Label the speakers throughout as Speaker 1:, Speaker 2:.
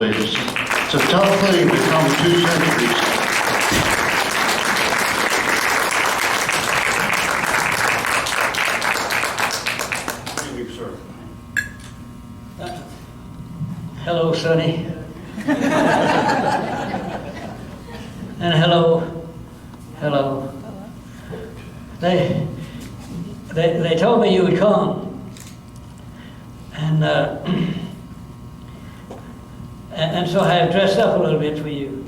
Speaker 1: It's a tough thing to come 2 centuries. Thank you, sir.
Speaker 2: Hello, Sonny. And hello. They told me you would come, and so I have dressed up a little bit for you.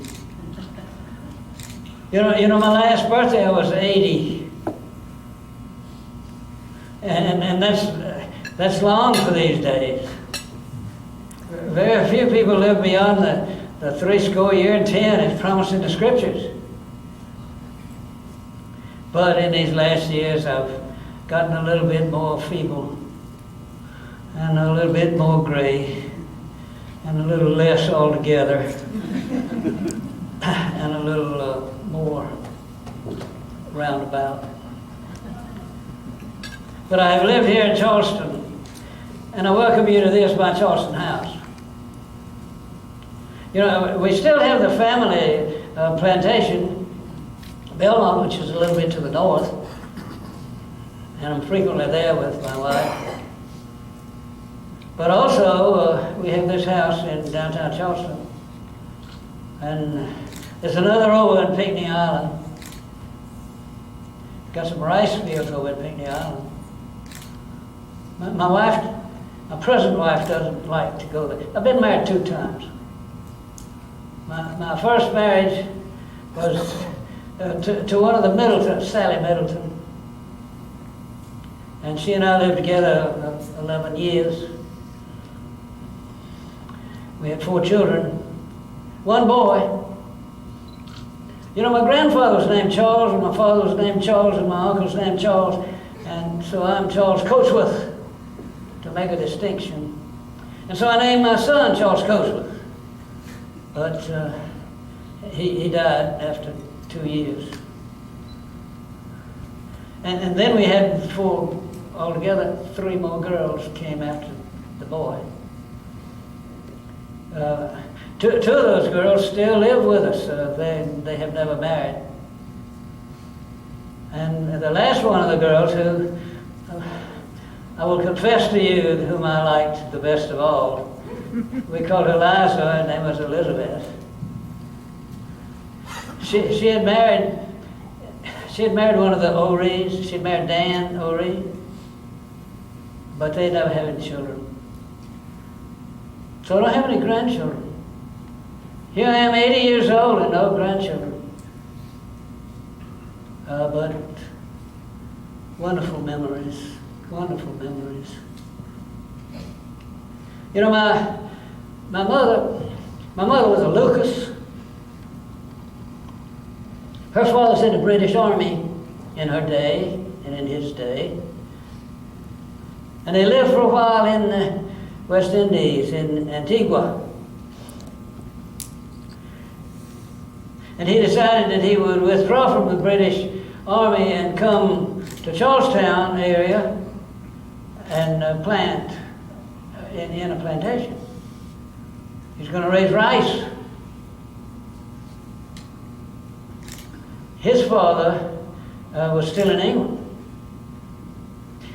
Speaker 2: You know, my last birthday I was 80, and that's long for these days. Very few people live beyond the 80 years and 10 as promised in the scriptures. But in these last years, I've gotten a little bit more feeble, and a little bit more gray, and a little less altogether, and a little more roundabout. But I have lived here in Charleston, and I welcome you to this, my Charleston house. You know, we still have the family plantation, Belmont, which is a little bit to the north, and I'm frequently there with my wife. But also, we have this house in downtown Charleston, and there's another over in Pinckney Island. Got some rice fields over in Pinckney Island. My present wife doesn't like to go there. I've been married 2 times. My first marriage was to one of the Middletons, Sally Middleton. And she and I lived together 11 years. We had 4 children, 1 boy. You know, my grandfather was named Charles, and my father was named Charles, and my uncle was named Charles, and so I'm Charles Cotesworth, to make a distinction. And so I named my son Charles Cotesworth. But he died after 2 years. And then we had 4 altogether. 3 more girls came after the boy. 2 of those girls still live with us. They have never married. And the last one of the girls, who I will confess to you, whom I liked the best of all, we called her Liza. Her name was Elizabeth. She had married one of the O'Rees. She had married Dan O'Ree, but they never had any children. So I don't have any grandchildren. Here I am, 80 years old, and no grandchildren. But wonderful memories, wonderful memories. You know, my mother was a Lucas. Her father was in the British Army in her day and in his day. And they lived for a while in the West Indies, in Antigua. And he decided that he would withdraw from the British Army and come to Charlestown area and plant in a plantation. He's going to raise rice. His father was still in England.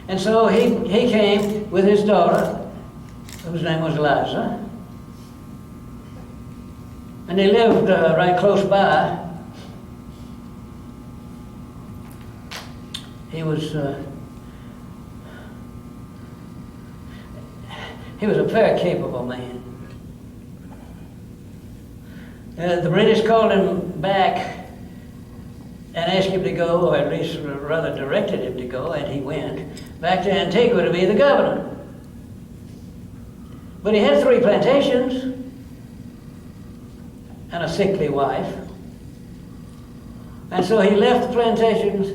Speaker 2: And so he came with his daughter, whose name was Eliza. And they lived right close by. He was a very capable man. The British called him back and asked him to go, or at least rather directed him to go, and he went back to Antigua to be the governor. But he had 3 plantations and a sickly wife. And so he left the plantations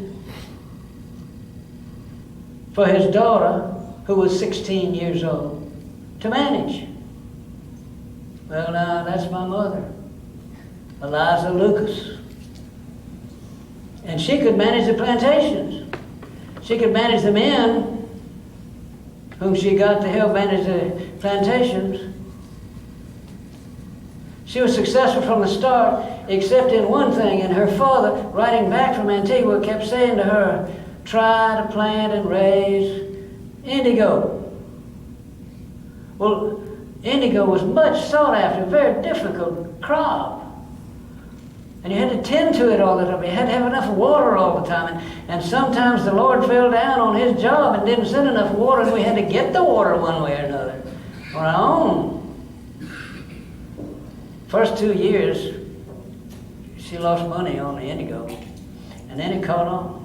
Speaker 2: for his daughter, who was 16 years old, to manage. Well, now, that's my mother, Eliza Lucas. And she could manage the plantations. She could manage the men whom she got to help manage the plantations. She was successful from the start, except in one thing. And her father, writing back from Antigua, kept saying to her, try to plant and raise indigo. Well, indigo was much sought after, a very difficult crop. And you had to tend to it all the time. You had to have enough water all the time. And sometimes the Lord fell down on his job and didn't send enough water, and we had to get the water one way or another on our own. First 2 years, she lost money on the indigo, and then it caught on.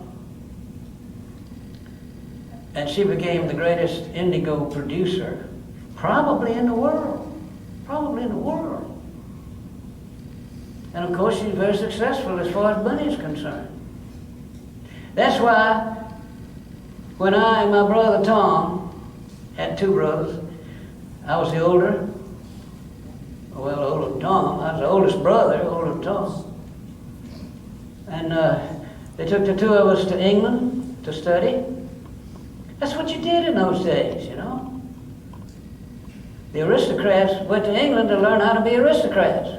Speaker 2: And she became the greatest indigo producer, probably in the world. Probably in the world. And of course, she's very successful as far as money is concerned. That's why when I and my brother Tom had 2 brothers, I was the older. Well, older than Tom. I was the oldest brother, older than Tom. And they took the 2 of us to England to study. That's what you did in those days, you know. The aristocrats went to England to learn how to be aristocrats.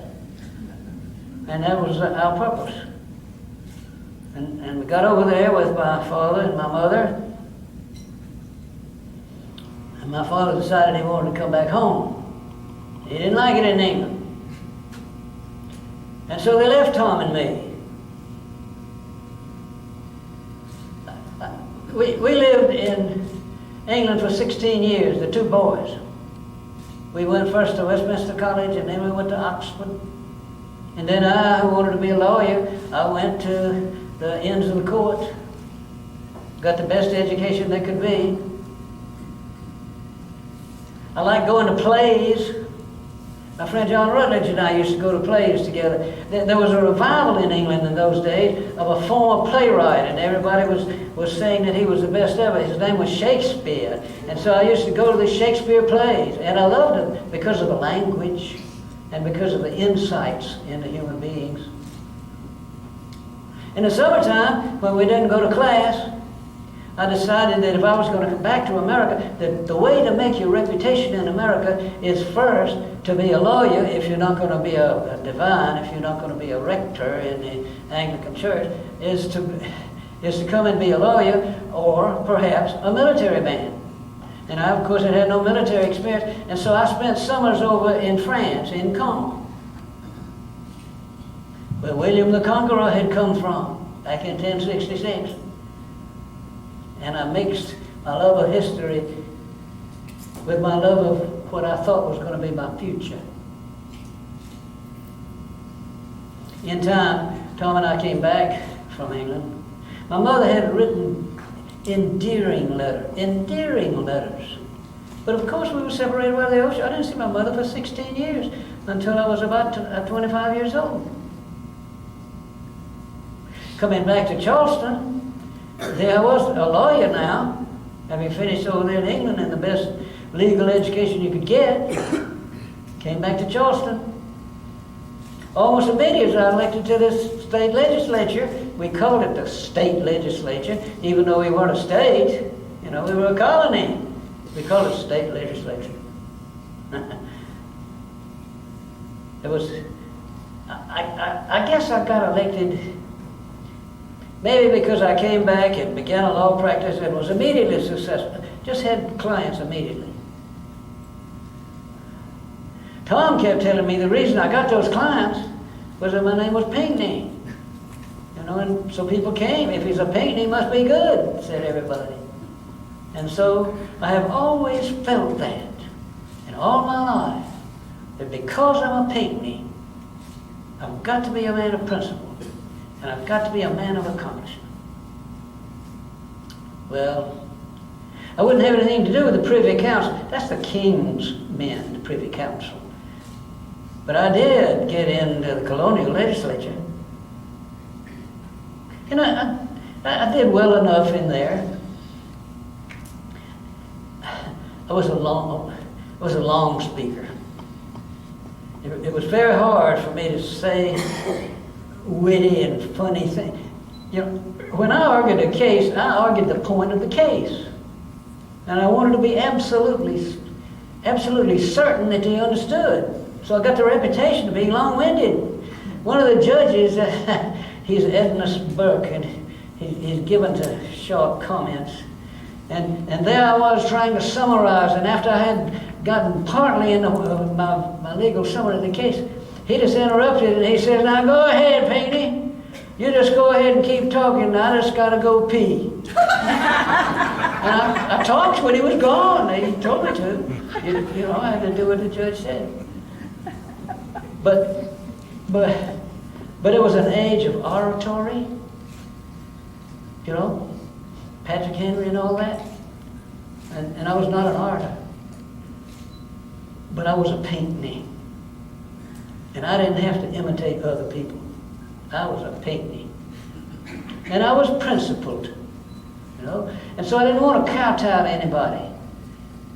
Speaker 2: And that was our purpose. And we got over there with my father and my mother. And my father decided he wanted to come back home. He didn't like it in England. And so they left Tom and me. We lived in England for 16 years, the 2 boys. We went first to Westminster College, and then we went to Oxford. And then I, who wanted to be a lawyer, I went to the Inns of the Court. Got the best education there could be. I liked going to plays. My friend John Rutledge and I used to go to plays together. There was a revival in England in those days of a former playwright, and everybody was saying that he was the best ever. His name was Shakespeare. And so I used to go to the Shakespeare plays, and I loved them because of the language and because of the insights into human beings. In the summertime, when we didn't go to class, I decided that if I was going to come back to America, that the way to make your reputation in America is first to be a lawyer if you're not going to be a divine, if you're not going to be a rector in the Anglican Church, is to come and be a lawyer or perhaps a military man. And I, of course, had no military experience, and so I spent summers over in France, in Caen, where William the Conqueror had come from back in 1066. And I mixed my love of history with my love of what I thought was going to be my future. In time, Tom and I came back from England. My mother had written endearing letters. But of course we were separated by the ocean. I didn't see my mother for 16 years until I was about 25 years old. Coming back to Charleston, there I was, a lawyer now, having finished over there in England in the best legal education you could get. Came back to Charleston. Almost immediately I was elected to this state legislature. We called it the state legislature, even though we weren't a state. You know, we were a colony. We called it state legislature. It was, I guess I got elected maybe because I came back and began a law practice and was immediately successful. Just had clients immediately. Tom kept telling me the reason I got those clients was that my name was Pinckney. You know, and so people came. If he's a Pinckney, he must be good, said everybody. And so I have always felt that in all my life, that because I'm a Pinckney, I've got to be a man of principle. And I've got to be a man of accomplishment. Well, I wouldn't have anything to do with the Privy Council. That's the king's men, the Privy Council. But I did get into the colonial legislature. And I did well enough in there. I was a long speaker. It was very hard for me to say witty and funny things. You know, when I argued a case, I argued the point of the case. And I wanted to be absolutely certain that they understood. So I got the reputation of being long-winded. One of the judges, he's Edmus Burke, and he's given to short comments. And there I was trying to summarize, and after I had gotten partly into my legal summary of the case, he just interrupted and he says, "Now go ahead, Pinckney. You just go ahead and keep talking. I just got to go pee." And I talked when he was gone. He told me to. You know, I had to do what the judge said. But it was an age of oratory. You know, Patrick Henry and all that. And I was not an orator. But I was a Pinckney. And I didn't have to imitate other people. I was a Pinckney. And I was principled, you know. And so I didn't want to kowtow to anybody.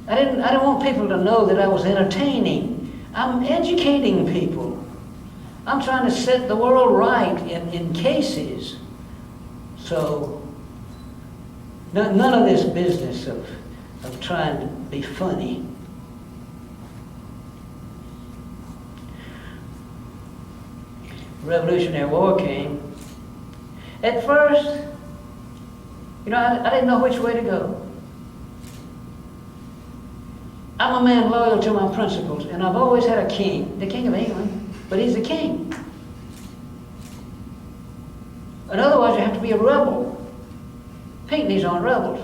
Speaker 2: I didn't want people to know that I was entertaining. I'm educating people. I'm trying to set the world right in cases. So none of this business of trying to be funny. Revolutionary War came. At first, you know, I didn't know which way to go. I'm a man loyal to my principles, and I've always had a king, the King of England, but he's the king. And otherwise you have to be a rebel. Pinckneys aren't rebels.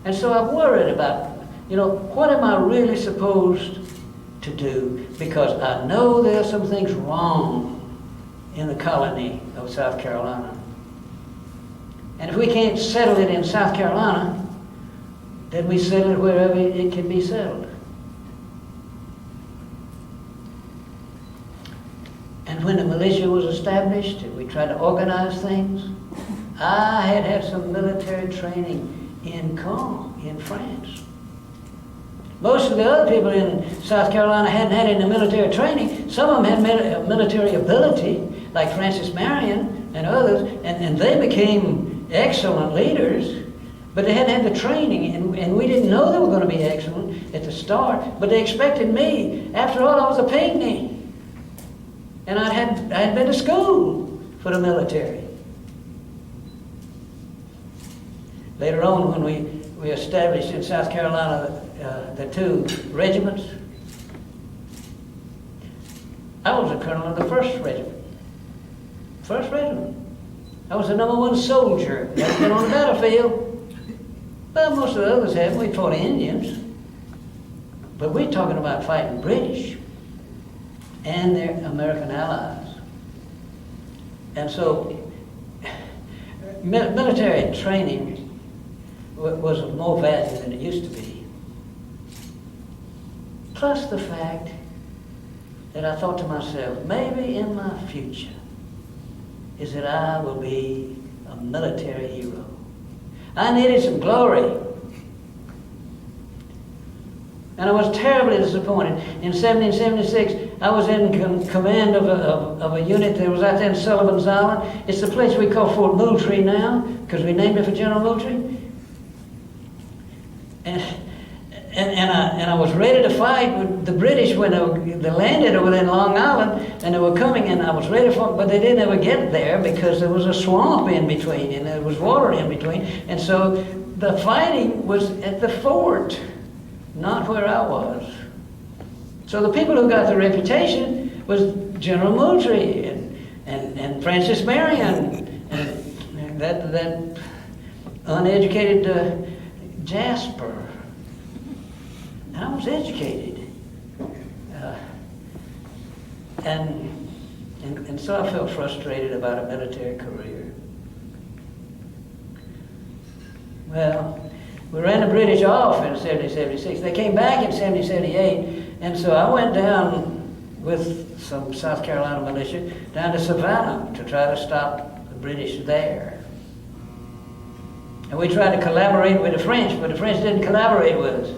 Speaker 2: And so I'm worried about, you know, what am I really supposed to do? Because I know there are some things wrong in the colony of South Carolina. And if we can't settle it in South Carolina, then we settle it wherever it can be settled. And when the militia was established and we tried to organize things, I had some military training in Caen, in France. Most of the other people in South Carolina hadn't had any military training. Some of them had military ability, like Francis Marion and others, and they became excellent leaders, but they hadn't had the training, and we didn't know they were going to be excellent at the start, but they expected me. After all, I was a Pinckney, and I had been to school for the military. Later on, when we established in South Carolina the 2 regiments, I was a colonel of the 1st regiment. 1st regiment. I was the #1 soldier. I'd been on the battlefield. Well, most of the others have. We fought Indians. But we're talking about fighting British and their American allies. And so military training was of more value than it used to be. Plus the fact that I thought to myself, maybe in my future is that I will be a military hero. I needed some glory. And I was terribly disappointed. In 1776, I was in command of a unit that was out there in Sullivan's Island. It's the place we call Fort Moultrie now, because we named it for General Moultrie. And I was ready to fight with the British when they landed over there in Long Island, and they were coming, and I was ready for it, but they didn't ever get there because there was a swamp in between, and there was water in between, and so the fighting was at the fort, not where I was. So the people who got the reputation was General Moultrie and Francis Marion and that uneducated Jasper. And I was educated. And so I felt frustrated about a military career. Well, we ran the British off in 1776. They came back in 1778, and so I went down with some South Carolina militia down to Savannah to try to stop the British there. And we tried to collaborate with the French, but the French didn't collaborate with us.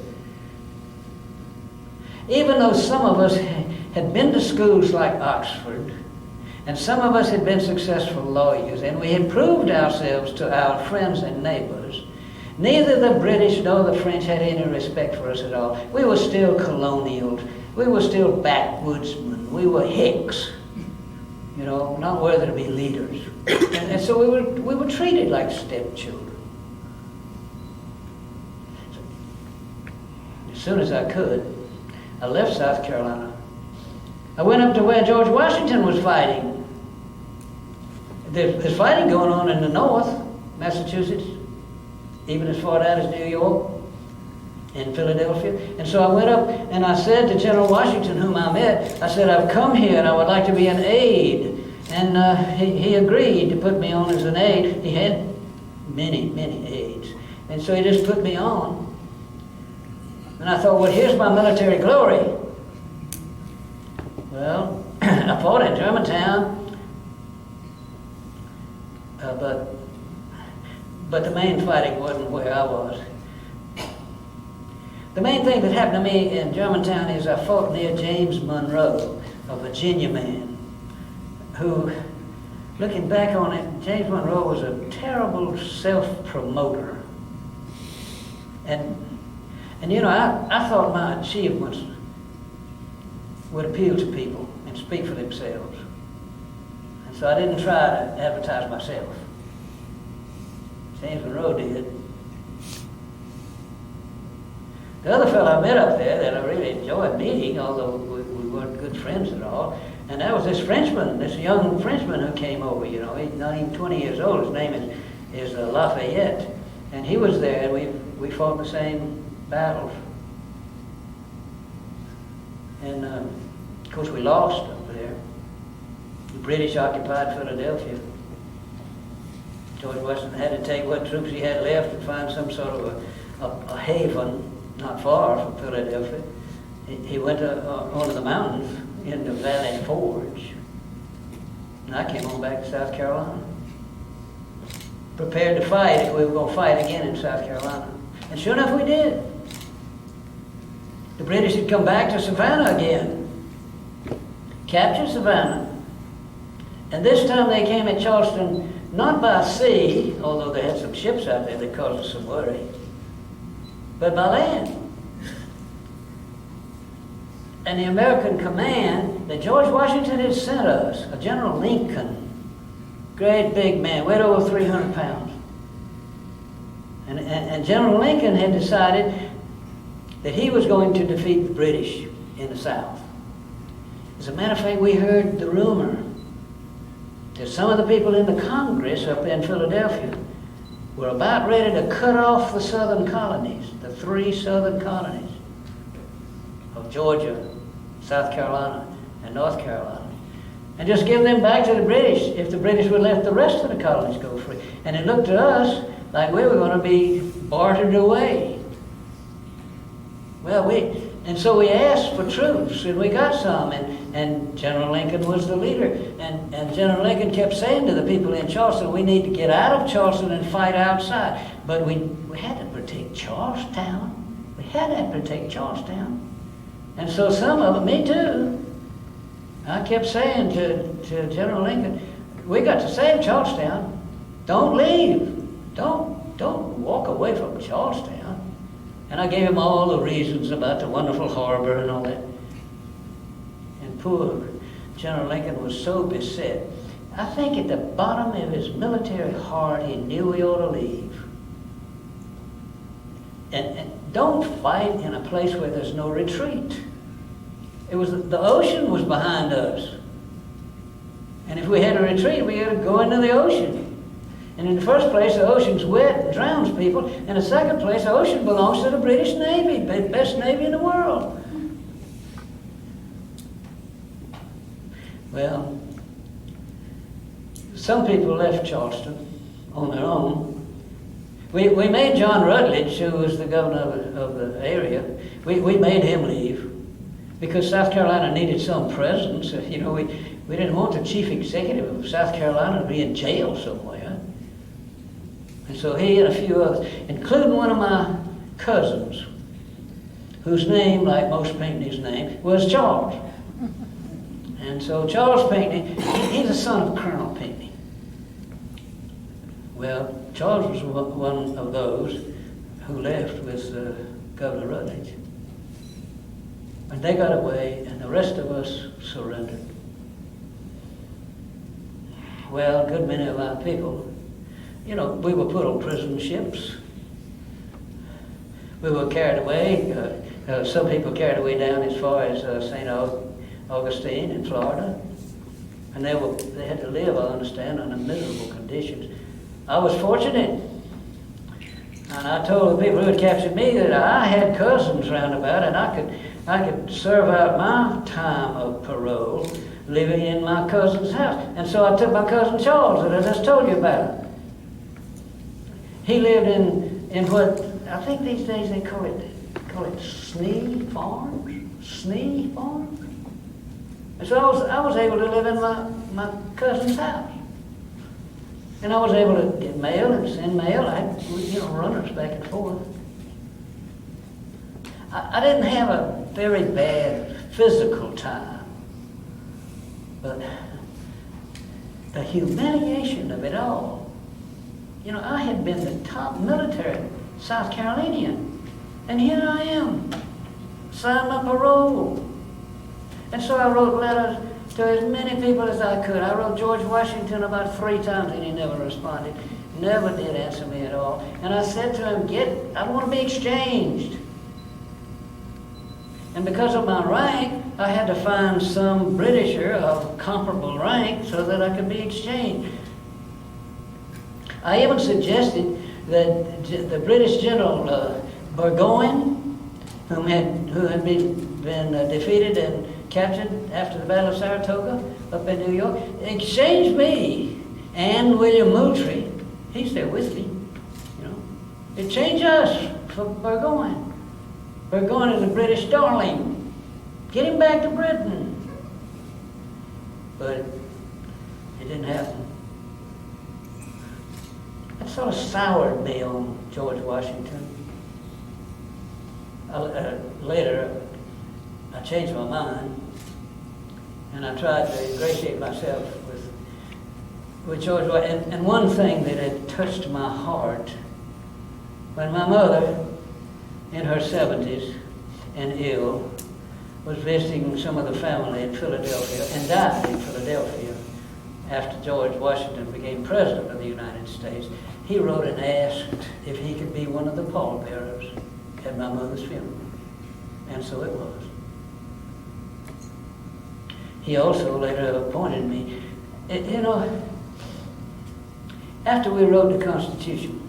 Speaker 2: Even though some of us had been to schools like Oxford, and some of us had been successful lawyers, and we had proved ourselves to our friends and neighbors, neither the British nor the French had any respect for us at all. We were still colonial, we were still backwoodsmen. We were hicks, you know, not worthy to be leaders. And so we were treated like stepchildren. As soon as I could, I left South Carolina. I went up to where George Washington was fighting. There's fighting going on in the north, Massachusetts, even as far down as New York, in Philadelphia. And so I went up and I said to General Washington, whom I met, I said, I've come here and I would like to be an aide. And he agreed to put me on as an aide. He had many aides. And so he just put me on. And I thought, well, here's my military glory. Well, I fought in Germantown, but the main fighting wasn't where I was. The main thing that happened to me in Germantown is I fought near James Monroe, a Virginia man, who, looking back on it, James Monroe was a terrible self-promoter. And you know, I thought my achievements would appeal to people and speak for themselves. And so I didn't try to advertise myself. James Monroe did. The other fellow I met up there that I really enjoyed meeting, although we weren't good friends at all, and that was this Frenchman, this young Frenchman who came over, you know. He's not even 20 years old. His name is Lafayette. And he was there, and we fought the same battles. And of course we lost up there. The British occupied Philadelphia. George Washington had to take what troops he had left and find some sort of a haven not far from Philadelphia. He went onto the mountains into Valley Forge. And I came on back to South Carolina. Prepared to fight if we were going to fight again in South Carolina. And sure enough, we did. The British had come back to Savannah again. Captured Savannah. And this time they came at Charleston not by sea, although they had some ships out there that caused us some worry, but by land. And the American command that George Washington had sent us, a General Lincoln, great big man, weighed over 300 pounds. And General Lincoln had decided that he was going to defeat the British in the South. As a matter of fact, we heard the rumor that some of the people in the Congress up in Philadelphia were about ready to cut off the southern colonies, the 3 southern colonies of Georgia, South Carolina, and North Carolina, and just give them back to the British if the British would let the rest of the colonies go free. And it looked to us like we were going to be bartered away. Well, and so we asked for troops, and we got some, and General Lincoln was the leader. And General Lincoln kept saying to the people in Charleston, we need to get out of Charleston and fight outside. But we had to protect Charlestown. We had to protect Charlestown. And so some of them, me too, I kept saying to General Lincoln, we got to save Charlestown. Don't leave. Don't walk away from Charlestown. And I gave him all the reasons about the wonderful harbor and all that. And poor General Lincoln was so beset. I think at the bottom of his military heart, he knew he ought to leave. And don't fight in a place where there's no retreat. The ocean was behind us. And if we had to retreat, we had to go into the ocean. And in the first place, the ocean's wet and drowns people. In the second place, the ocean belongs to the British Navy, the best Navy in the world. Well, some people left Charleston on their own. We made John Rutledge, who was the governor of the area, we made him leave because South Carolina needed some presence. You know, we didn't want the chief executive of South Carolina to be in jail somewhere. And so he and a few others, including one of my cousins, whose name, like most Pinckney's name, was Charles. And so Charles Pinckney, he's the son of Colonel Pinckney. Well, Charles was one of those who left with Governor Rutledge. And they got away, and the rest of us surrendered. Well, a good many of our people, you know, we were put on prison ships. We were carried away. Some people carried away down as far as St. Augustine in Florida. And they had to live, I understand, under miserable conditions. I was fortunate. And I told the people who had captured me that I had cousins round about, and I could serve out my time of parole living in my cousin's house. And so I took my cousin Charles, that I just told you about. He lived in what I think these days they call it Snee Farms. And so I was able to live in my cousin's house. And I was able to get mail and send mail. I had, runners back and forth. I didn't have a very bad physical time, but the humiliation of it all. You know, I had been the top military South Carolinian, and here I am, signed my parole. And so I wrote letters to as many people as I could. I wrote George Washington about 3 times, and he never responded. Never did answer me at all. And I said to him, I want to be exchanged. And because of my rank, I had to find some Britisher of comparable rank so that I could be exchanged. I even suggested that the British General Burgoyne, who had been defeated and captured after the Battle of Saratoga up in New York, exchange me and William Moultrie. He's there with me, you know. Exchange us for Burgoyne. Burgoyne is a British darling. Get him back to Britain. But it didn't happen. That sort of soured me on George Washington. Later, I changed my mind, and I tried to ingratiate myself with George Washington. And one thing that had touched my heart, when my mother, in her 70s and ill, was visiting some of the family in Philadelphia and died in Philadelphia after George Washington became President of the United States, he wrote and asked if he could be one of the pallbearers at my mother's funeral. And so it was. He also later appointed me. After we wrote the Constitution,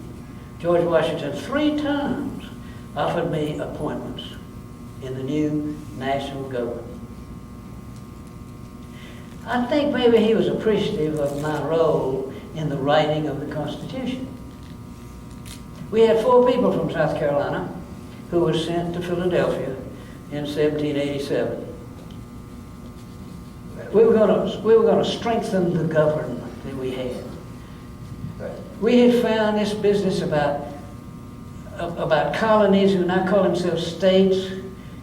Speaker 2: George Washington 3 times offered me appointments in the new national government. I think maybe he was appreciative of my role in the writing of the Constitution. We had 4 people from South Carolina who were sent to Philadelphia in 1787. We were going to strengthen the government that we had. We had found this business about colonies who now call themselves states.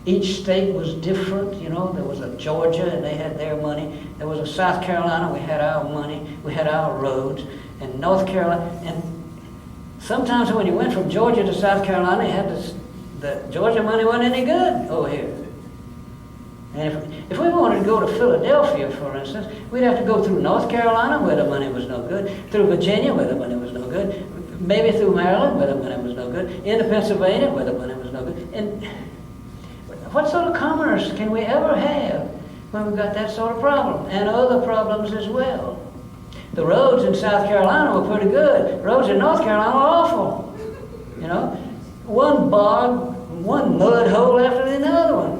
Speaker 2: Each state was different, you know. There was a Georgia, and they had their money. There was a South Carolina, we had our money, we had our roads. And North Carolina, and sometimes when you went from Georgia to South Carolina, you had the Georgia money wasn't any good over here. And if we wanted to go to Philadelphia, for instance, we'd have to go through North Carolina, where the money was no good, through Virginia, where the money was no good, maybe through Maryland, where the money was no good, into Pennsylvania, where the money was no good. And what sort of commerce can we ever have when we've got that sort of problem? And other problems as well. The roads in South Carolina were pretty good. Roads in North Carolina were awful. You know, one bog, one mud hole after another one.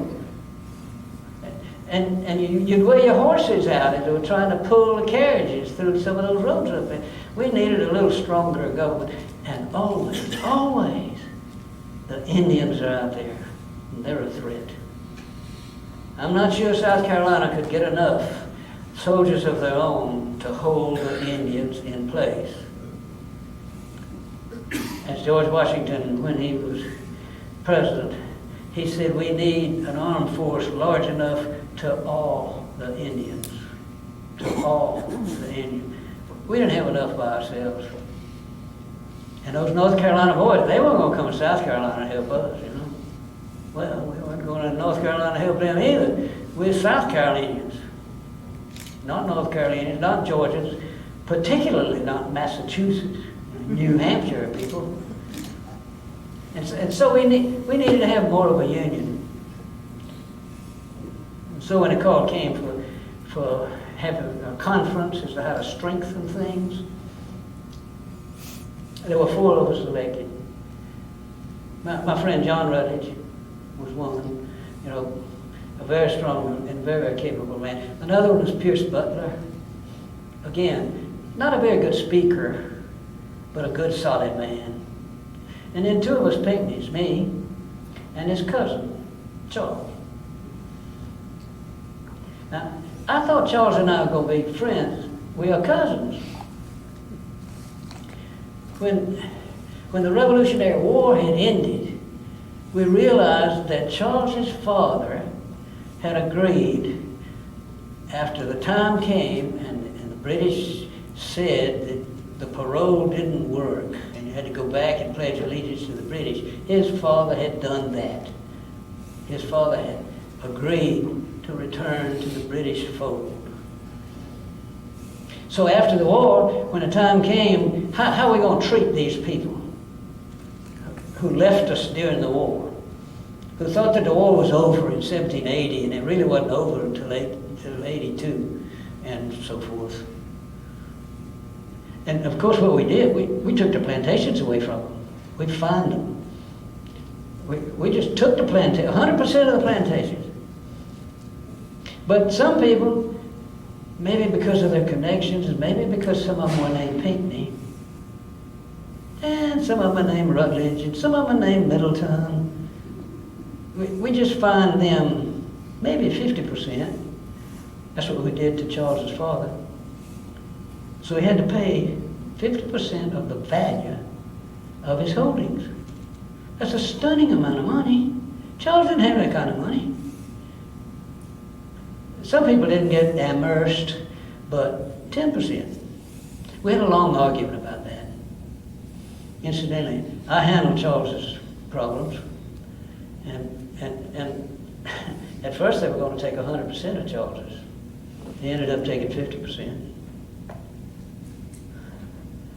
Speaker 2: And you'd wear your horses out as they were trying to pull the carriages through some of those roads up there. We needed a little stronger government. And always, the Indians are out there. And they're a threat. I'm not sure South Carolina could get enough soldiers of their own to hold the Indians in place. As George Washington, when he was president, he said we need an armed force large enough to awe the Indians. To awe the Indians. We didn't have enough by ourselves. And those North Carolina boys, they weren't going to come to South Carolina to help us, you know. Well, we weren't going to North Carolina to help them either. We're South Carolinians, not North Carolinians, not Georgians, particularly not Massachusetts, New Hampshire people. And so we needed to have more of a union. And so when the call came for having a conference as to how to strengthen things, there were 4 of us elected. My friend John Rutledge was one, a very strong and very capable man. Another one was Pierce Butler. Again, not a very good speaker, but a good solid man. And then 2 of us Pinckneys, me and his cousin, Charles. Now, I thought Charles and I were going to be friends. We are cousins. When the Revolutionary War had ended, we realized that Charles's father had agreed, after the time came and the British said that the parole didn't work and you had to go back and pledge allegiance to the British, his father had done that. His father had agreed to return to the British fold. So after the war, when the time came, how are we going to treat these people who left us during the war, who thought that the war was over in 1780 and it really wasn't over until 82 and so forth? And of course what we did, we took the plantations away from them. We fined them. We just took the plantation, 100% of the plantations. But some people, maybe because of their connections, and maybe because some of them were named Pinckney, and some of them are named Rutledge, and some of them are named Middleton, we just fined them maybe 50%. That's what we did to Charles's father. So he had to pay 50% of the value of his holdings. That's a stunning amount of money. Charles didn't have that kind of money. Some people didn't get immersed, but 10%. We had a long argument about that. Incidentally, I handled Charles's problems, and at first they were going to take 100% of Charles's. He ended up taking 50%.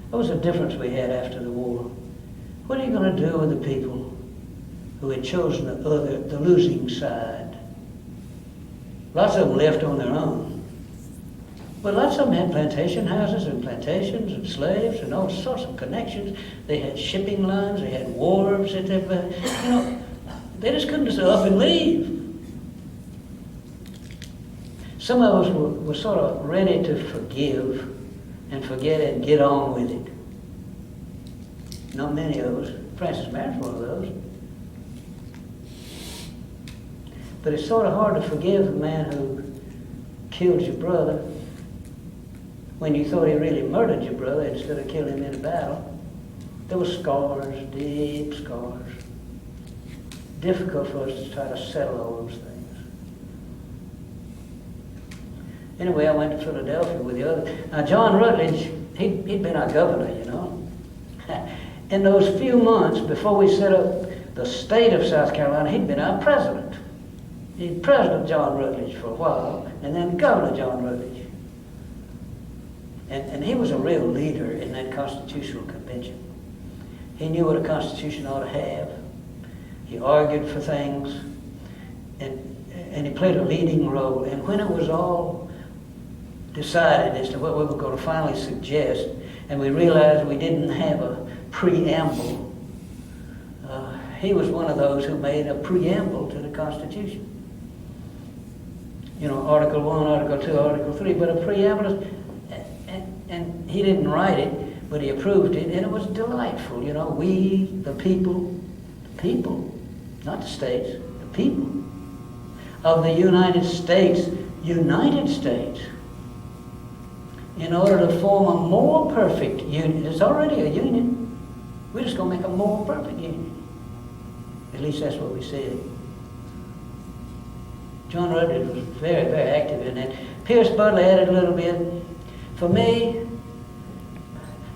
Speaker 2: What was the difference we had after the war? What are you going to do with the people who had chosen the losing side? Lots of them left on their own. But lots of them had plantation houses and plantations and slaves and all sorts of connections. They had shipping lines, they had wharves that they just couldn't just up and leave. Some of us were sort of ready to forgive and forget it and get on with it. Not many of us. Francis Marion's one of those. But it's sort of hard to forgive a man who killed your brother when you thought he really murdered your brother instead of killing him in a battle. There were scars, deep scars. Difficult for us to try to settle all those things. Anyway, I went to Philadelphia with the other. Now, John Rutledge, he'd been our governor, In those few months before we set up the state of South Carolina, he'd been our president. He'd President John Rutledge for a while, and then Governor John Rutledge. And he was a real leader in that constitutional convention. He knew what a constitution ought to have. He argued for things, and he played a leading role. And when it was all decided as to what we were going to finally suggest, and we realized we didn't have a preamble, he was one of those who made a preamble to the Constitution. Article 1, Article 2, Article 3, but a preamble, and he didn't write it, but he approved it, and it was delightful. We, the people, not the states, the people of the United States, in order to form a more perfect union. It's already a union. We're just going to make a more perfect union. At least that's what we said. John Rutledge was very, very active in that. Pierce Butler added a little bit. For me,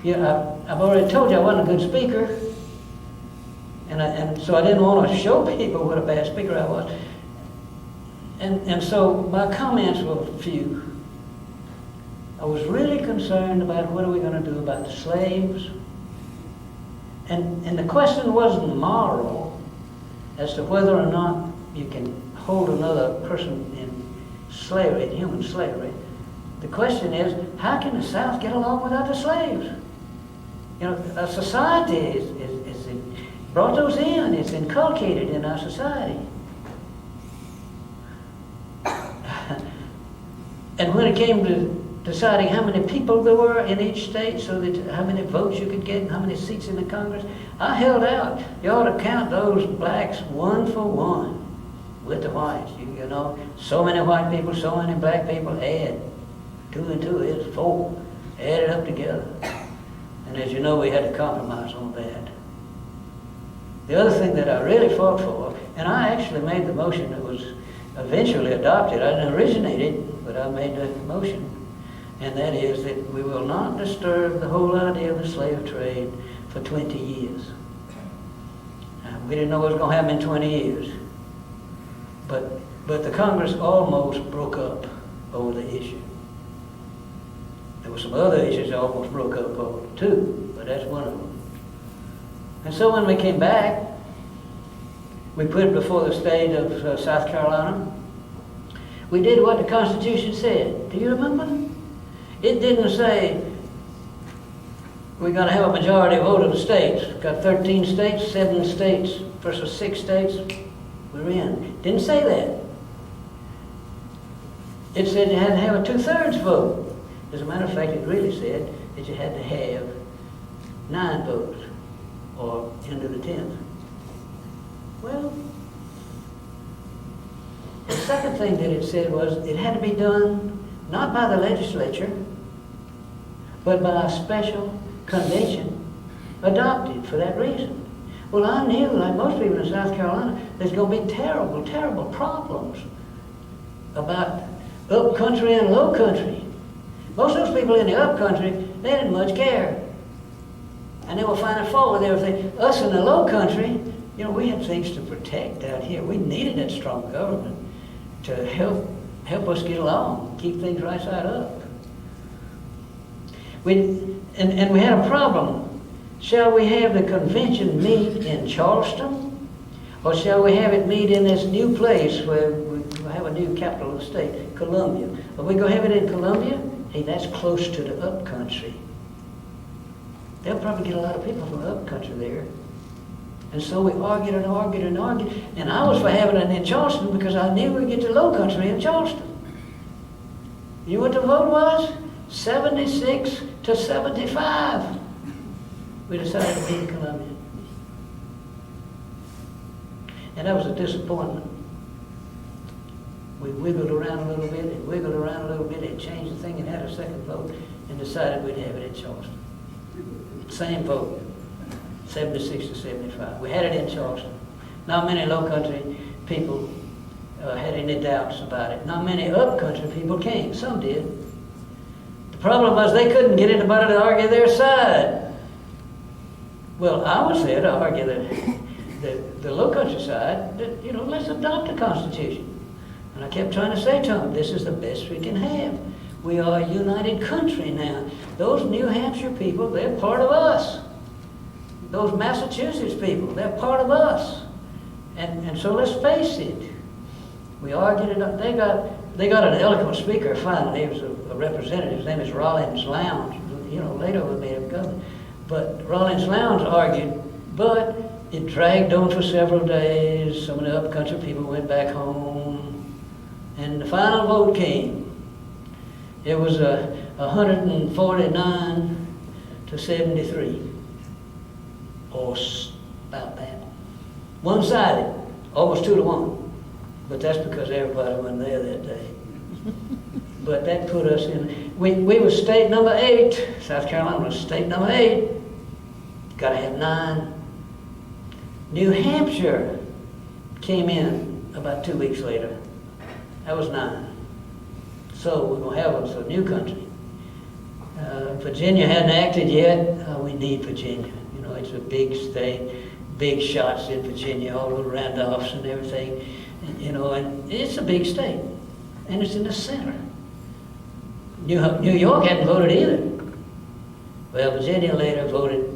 Speaker 2: I've already told you I wasn't a good speaker, and And so I didn't want to show people what a bad speaker I was. And so my comments were few. I was really concerned about what are we going to do about the slaves. And the question wasn't moral as to whether or not you can hold another person in slavery, in human slavery. The question is, how can the South get along without the slaves? You know, a society is brought those in, it's inculcated in our society. And when it came to deciding how many people there were in each state, so that how many votes you could get and how many seats in the Congress, I held out. You ought to count those blacks one for one with the whites. You know, so many white people, so many black people, add 2 and 2 is 4. Add it up together. And as you know, we had to compromise on that. The other thing that I really fought for, and I actually made the motion that was eventually adopted. I didn't originate it, but I made the motion. And that is that we will not disturb the whole idea of the slave trade for 20 years. We didn't know what was going to happen in 20 years. But the Congress almost broke up over the issue. There were some other issues that almost broke up over too, but that's one of them. And so when we came back, we put it before the state of South Carolina. We did what the Constitution said. Do you remember? It didn't say we're going to have a majority vote of the states. We've got 13 states, 7 states versus 6 states. We're in. It didn't say that. It said you had to have a 2/3 vote. As a matter of fact, it really said that you had to have 9 votes or into the 10th. Well, the second thing that it said was it had to be done not by the legislature, but by a special convention adopted for that reason. Well, I knew, like most people in South Carolina, there's going to be terrible, terrible problems about up country and low country. Most of those people in the up country, they didn't much care. And they were finding fault with everything. Us in the low country, you know, we had things to protect out here. We needed that strong government to help us get along, keep things right side up. And we had a problem. Shall we have the convention meet in Charleston, or shall we have it meet in this new place where we have a new capital of the state, Columbia? Are we going to have it in Columbia? Hey, that's close to the up country. They'll probably get a lot of people from the up country there. And so we argued and argued and argued. And I was for having it in Charleston because I knew we'd get the low country in Charleston. You know what the vote was? 76 to 75. We decided to be in Columbia. And that was a disappointment. We wiggled around a little bit and wiggled around a little bit and changed the thing and had a second vote and decided we'd have it in Charleston. Same vote, 76 to 75. We had it in Charleston. Not many low country people had any doubts about it. Not many up country people came. Some did. The problem was they couldn't get anybody to argue their side. Well, I was there to argue the low country side that, you know, let's adopt the Constitution. And I kept trying to say to them, this is the best we can have. We are a united country now. Those New Hampshire people, they're part of us. Those Massachusetts people, they're part of us. And so let's face it. We argued it up. They got an eloquent speaker finally. He was a representative. His name is Rollins Lowndes. You know, later we made him governor. But Rollins Lowndes argued, but it dragged on for several days. Some of the upcountry people went back home. And the final vote came. It was 149 to 73. Or about that. One-sided, almost 2 to 1. But that's because everybody wasn't there that day. But that put us in, we were state number 8. South Carolina was state number 8. Got to have 9. New Hampshire came in about 2 weeks later. That was 9. So we're going to have a new country. Virginia hadn't acted yet. We need Virginia. You know, it's a big state. big shots in Virginia, all the Randolphs and everything, and it's a big state, and it's in the center. New York hadn't voted either. Well, Virginia later voted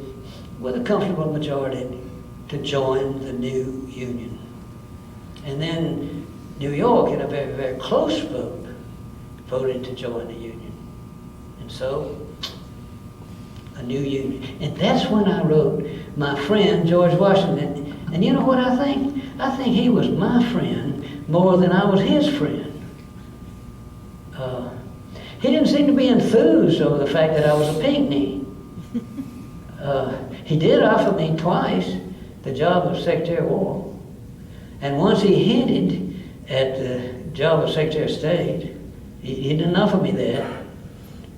Speaker 2: with a comfortable majority to join the new union. And then New York, in a very, very close vote, voted to join the union. And so, a new union. And that's when I wrote my friend, George Washington. And you know what I think? I think he was my friend more than I was his friend. He didn't seem to be enthused over the fact that I was a Pinckney. He did offer me twice the job of Secretary of War. And once he hinted at the job of Secretary of State. He didn't offer me that.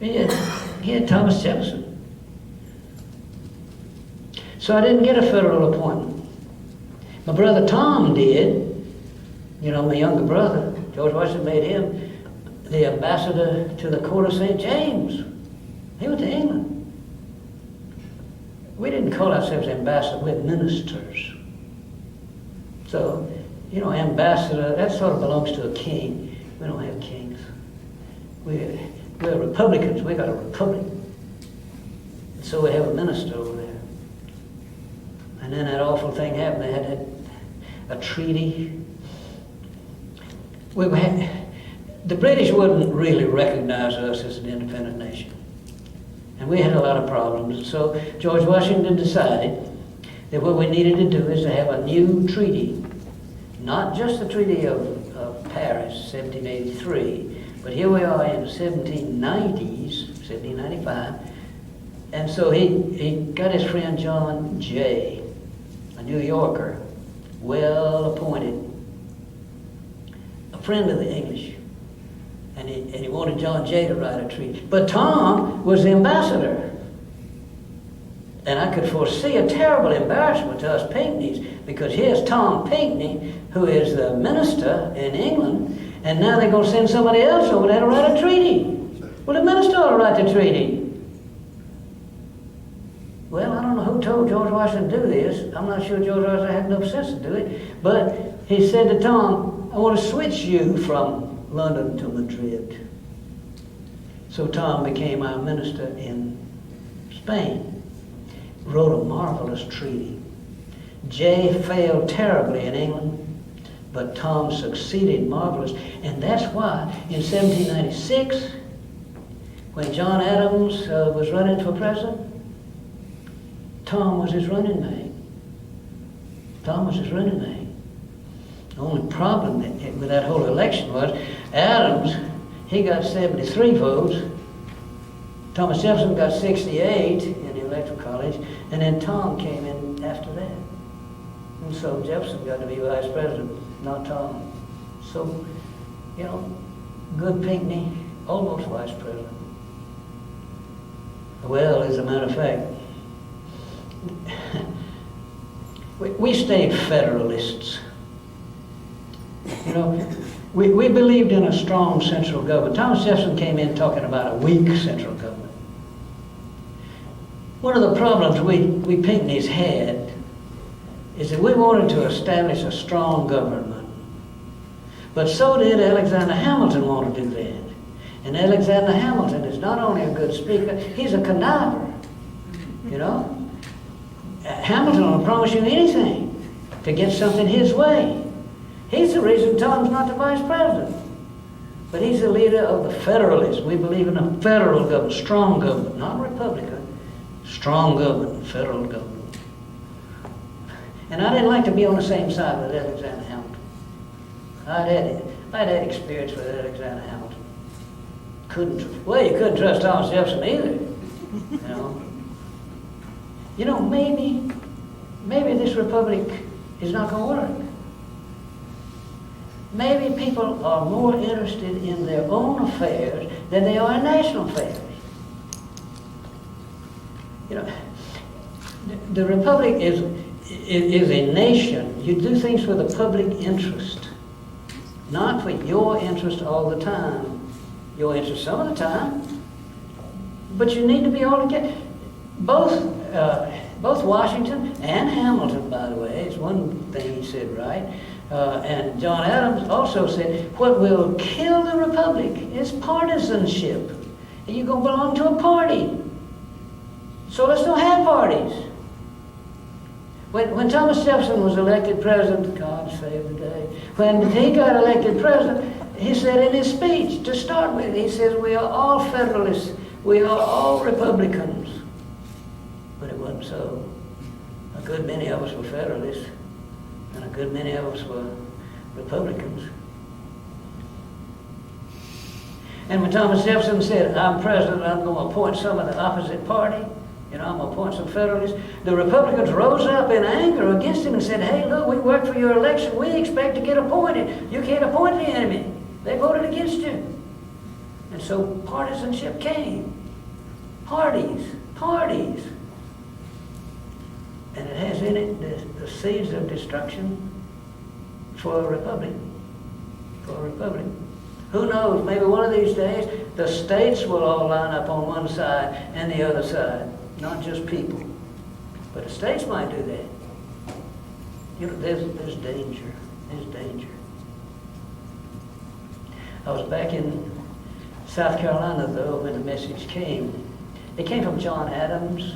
Speaker 2: He had Thomas Jefferson. So I didn't get a federal appointment. My brother Tom did. My younger brother. George Washington made him the ambassador to the court of St. James. He went to England. We didn't call ourselves ambassadors, we're ministers. So, ambassador, that sort of belongs to a king. We don't have kings. We're Republicans, we got a republic. So we have a minister over there. And then that awful thing happened. They had a treaty. The British wouldn't really recognize us as an independent nation. And we had a lot of problems. So George Washington decided that what we needed to do is to have a new treaty. Not just the Treaty of Paris, 1783, but here we are in the 1790s, 1795. And so he got his friend John Jay, a New Yorker, well appointed, a friend of the English. And he wanted John Jay to write a treaty. But Tom was the ambassador. And I could foresee a terrible embarrassment to us Pinckneys, because here's Tom Pinckney, who is the minister in England, and now they're going to send somebody else over there to write a treaty. Well, the minister ought to write the treaty. Well, I don't know who told George Washington to do this. I'm not sure George Washington had enough sense to do it. But he said to Tom, I want to switch you from London to Madrid. So Tom became our minister in Spain. Wrote a marvelous treaty. Jay failed terribly in England, but Tom succeeded marvelous. And that's why in 1796, when John Adams was running for president, Tom was his running mate. Tom was his running mate. The only problem with that whole election was Adams, he got 73 votes. Thomas Jefferson got 68 in the Electoral College, and then Tom came in after that. And so Jefferson got to be vice president, not Tom. So, good Pinckney, almost vice president. Well, as a matter of fact, we stayed Federalists. We believed in a strong central government. Thomas Jefferson came in talking about a weak central government. One of the problems we Pinckneys had is that we wanted to establish a strong government. But so did Alexander Hamilton want to do that. And Alexander Hamilton is not only a good speaker, he's a conniver. Hamilton will promise you anything to get something his way. He's the reason Tom's not the vice president. But he's the leader of the Federalists. We believe in a federal government, strong government, not Republican, strong government, federal government. And I didn't like to be on the same side with Alexander Hamilton. I'd had experience with Alexander Hamilton. You couldn't trust Thomas Jefferson either. Maybe this republic is not going to work. Maybe people are more interested in their own affairs than they are in national affairs. The republic is a nation. You do things for the public interest, not for your interest all the time. Your interest some of the time, but you need to be all together. Both Both Washington and Hamilton, by the way, is one thing he said right. And John Adams also said, what will kill the republic is partisanship. And you're going to belong to a party. So let's not have parties. When Thomas Jefferson was elected president, God save the day, when he got elected president, he said in his speech, to start with, he says, we are all Federalists, we are all Republicans. But it wasn't so. A good many of us were Federalists, and a good many of us were Republicans. And when Thomas Jefferson said, I'm president, I'm going to appoint some of the opposite party, I'm going to appoint some Federalists, the Republicans rose up in anger against him and said, hey, look, we worked for your election. We expect to get appointed. You can't appoint the enemy. They voted against you. And so partisanship came. Parties. And it has in it the seeds of destruction for a republic. Who knows, maybe one of these days, the states will all line up on one side and the other side. Not just people. But the states might do that. There's danger. There's danger. I was back in South Carolina, though, when the message came. It came from John Adams.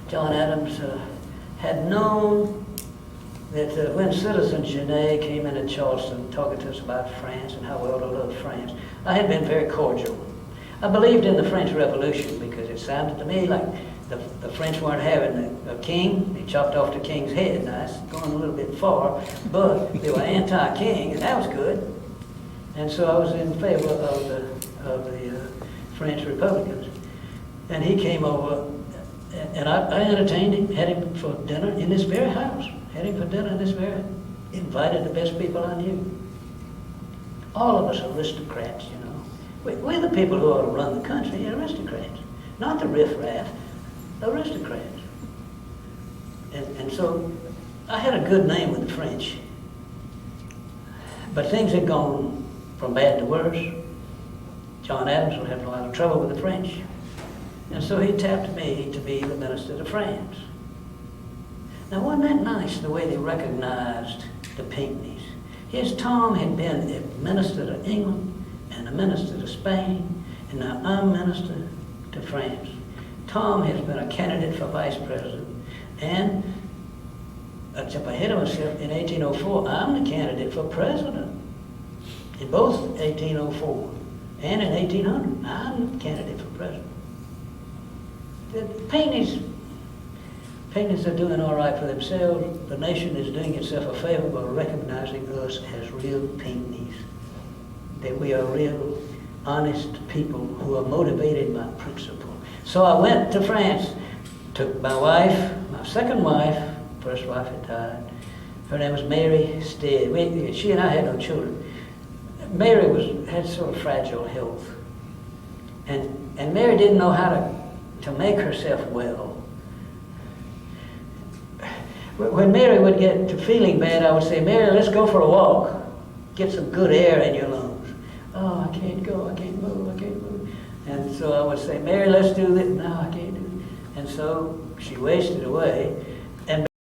Speaker 2: John Adams had known that when Citizen Genet came into Charleston talking to us about France and how well to love France, I had been very cordial. I believed in the French Revolution because it sounded to me like the French weren't having a king. They chopped off the king's head. Now, that's going a little bit far, but they were anti-king, and that was good. And so I was in favor of the French Republicans. And he came over, and I entertained him, had him for dinner in this very house. Invited the best people I knew. All of us aristocrats, We're the people who ought to run the country, aristocrats. Not the riffraff, aristocrats. And so I had a good name with the French. But things had gone from bad to worse. John Adams was having a lot of trouble with the French. And so he tapped me to be the minister to France. Now, wasn't that nice, the way they recognized the Pinckneys? Here's Tom had been a minister to England and a minister to Spain, and now I'm minister to France. Tom has been a candidate for vice president, and I jump ahead of myself, in 1804, I'm the candidate for president. In both 1804 and in 1800, I'm the candidate for president. The Pinckneys are doing all right for themselves. The nation is doing itself a favor by recognizing us as real Pinckneys. That we are real, honest people who are motivated by principle. So I went to France, took my wife, my second wife, first wife had died. Her name was Mary Stead. She and I had no children. Mary had sort of fragile health. And Mary didn't know how to make herself well. When Mary would get to feeling bad, I would say, Mary, let's go for a walk. Get some good air in your lungs. Oh, I can't go, I can't move. And so I would say, Mary, let's do this. No, I can't do it. And so she wasted away.